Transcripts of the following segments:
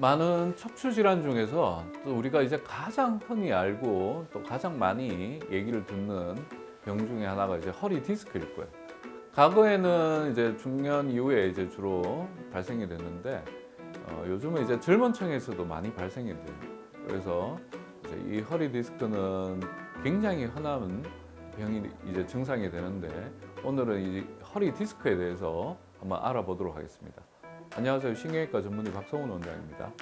많은 척추 질환 중에서 또 우리가 이제 가장 흔히 알고 또 가장 많이 얘기를 듣는 병 중에 하나가 이제 허리 디스크일 거예요. 과거에는 이제 중년 이후에 이제 주로 발생이 됐는데 요즘은 이제 젊은 층에서도 많이 발생이 돼요. 그래서 이제 이 허리 디스크는 굉장히 흔한 병이 이제 증상이 되는데 오늘은 이 허리 디스크에 대해서 한번 알아보도록 하겠습니다. 안녕하세요. 신경외과 전문의 박성훈 원장입니다.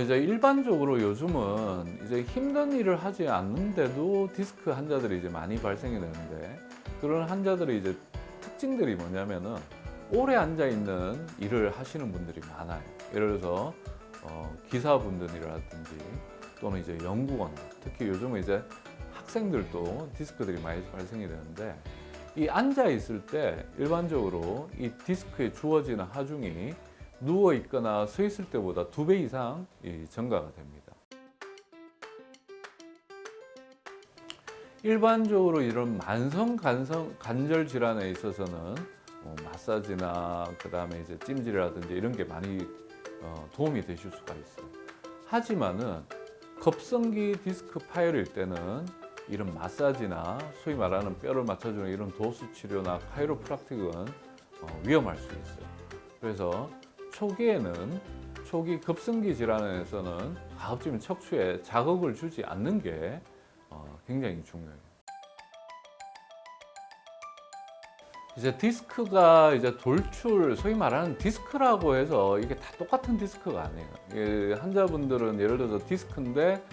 이제 일반적으로 요즘은 이제 힘든 일을 하지 않는데도 디스크 환자들이 이제 많이 발생이 되는데 그런 환자들의 이제 특징들이 뭐냐면은 오래 앉아 있는 일을 하시는 분들이 많아요. 예를 들어서 기사분들이라든지 또는 이제 연구원, 특히 요즘은 이제 학생들도 디스크들이 많이 발생이 되는데 이 앉아 있을 때 일반적으로 이 디스크에 주어지는 하중이 누워 있거나 서 있을 때보다 2배 이상 증가가 됩니다. 일반적으로 이런 만성 관절 질환에 있어서는 마사지나 그다음에 이제 찜질이라든지 이런 게 많이 도움이 되실 수가 있어요. 하지만은 급성기 디스크 파열일 때는 이런 마사지나 소위 말하는 뼈를 맞춰주는 이런 도수 치료나 카이로프락틱은 위험할 수 있어요. 그래서 초기 급성기 질환에서는 가급적이면 척추에 자극을 주지 않는 게 굉장히 중요해요. 이제 디스크가 이제 돌출, 소위 말하는 디스크라고 해서 이게 다 똑같은 디스크가 아니에요. 환자분들은 예를 들어서 디스크인데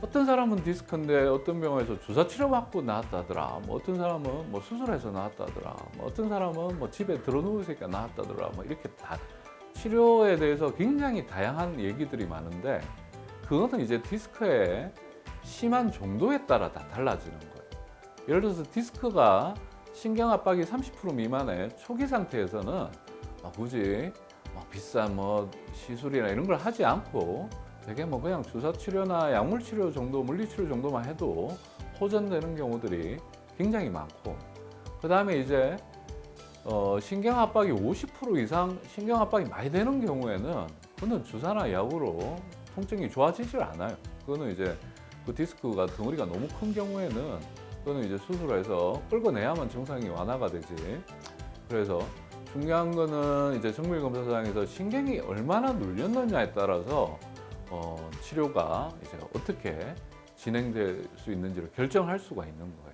어떤 사람은 디스크인데 어떤 병원에서 주사 치료 받고 나았다더라. 뭐 어떤 사람은 뭐 수술해서 나았다더라. 뭐 어떤 사람은 뭐 집에 들어 누우니까 나았다더라. 뭐 이렇게 다 치료에 대해서 굉장히 다양한 얘기들이 많은데 그거는 이제 디스크의 심한 정도에 따라 다 달라지는 거예요. 예를 들어서 디스크가 신경 압박이 30% 미만의 초기 상태에서는 굳이 비싼 시술이나 이런 걸 하지 않고 되게 그냥 주사 치료나 약물 치료 정도, 물리 치료 정도만 해도 호전되는 경우들이 굉장히 많고, 그 다음에 이제 신경 압박이 50% 이상 신경 압박이 많이 되는 경우에는 그거는 주사나 약으로 통증이 좋아지질 않아요. 그거는 이제 그 디스크가 덩어리가 너무 큰 경우에는 그거는 이제 수술해서 끌어내야만 증상이 완화가 되지. 그래서 중요한 거는 이제 정밀검사상에서 신경이 얼마나 눌렸느냐에 따라서 치료가 이제 어떻게 진행될 수 있는지를 결정할 수가 있는 거예요.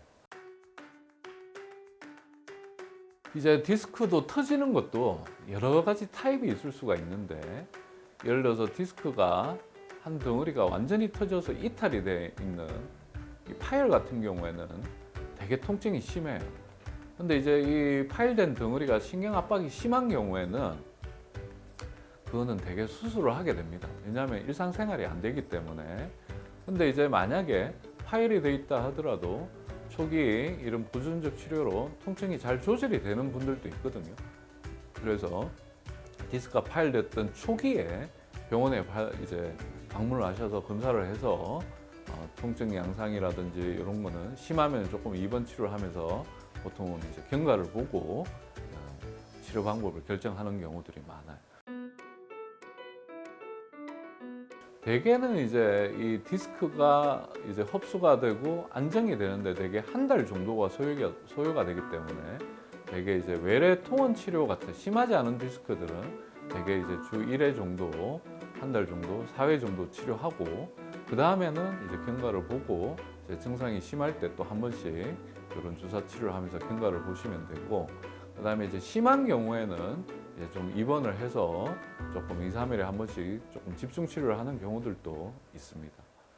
이제 디스크도 터지는 것도 여러 가지 타입이 있을 수가 있는데 예를 들어서 디스크가 한 덩어리가 완전히 터져서 이탈이 돼 있는 이 파열 같은 경우에는 되게 통증이 심해요. 근데 이제 이 파열된 덩어리가 신경 압박이 심한 경우에는 그거는 되게 수술을 하게 됩니다. 왜냐하면 일상생활이 안 되기 때문에. 근데 이제 만약에 파열이 돼 있다 하더라도 초기 이런 보존적 치료로 통증이 잘 조절이 되는 분들도 있거든요. 그래서 디스크가 파열됐던 초기에 병원에 이제 방문을 하셔서 검사를 해서 통증 양상이라든지 이런 거는 심하면 조금 입원 치료를 하면서 보통은 이제 경과를 보고 치료 방법을 결정하는 경우들이 많아요. 대개는 이제 이 디스크가 이제 흡수가 되고 안정이 되는데 대개 한 달 정도가 소요가 되기 때문에 대개 이제 외래 통원 치료 같은 심하지 않은 디스크들은 대개 이제 주 1회 정도, 한 달 정도, 4회 정도 치료하고 그 다음에는 이제 경과를 보고 이제 증상이 심할 때 또 한 번씩 이런 주사 치료를 하면서 경과를 보시면 되고 그 다음에 이제 심한 경우에는 이제 좀 입원을 해서 조금 2, 3일에 한 번씩 조금 집중 치료를 하는 경우들도 있습니다.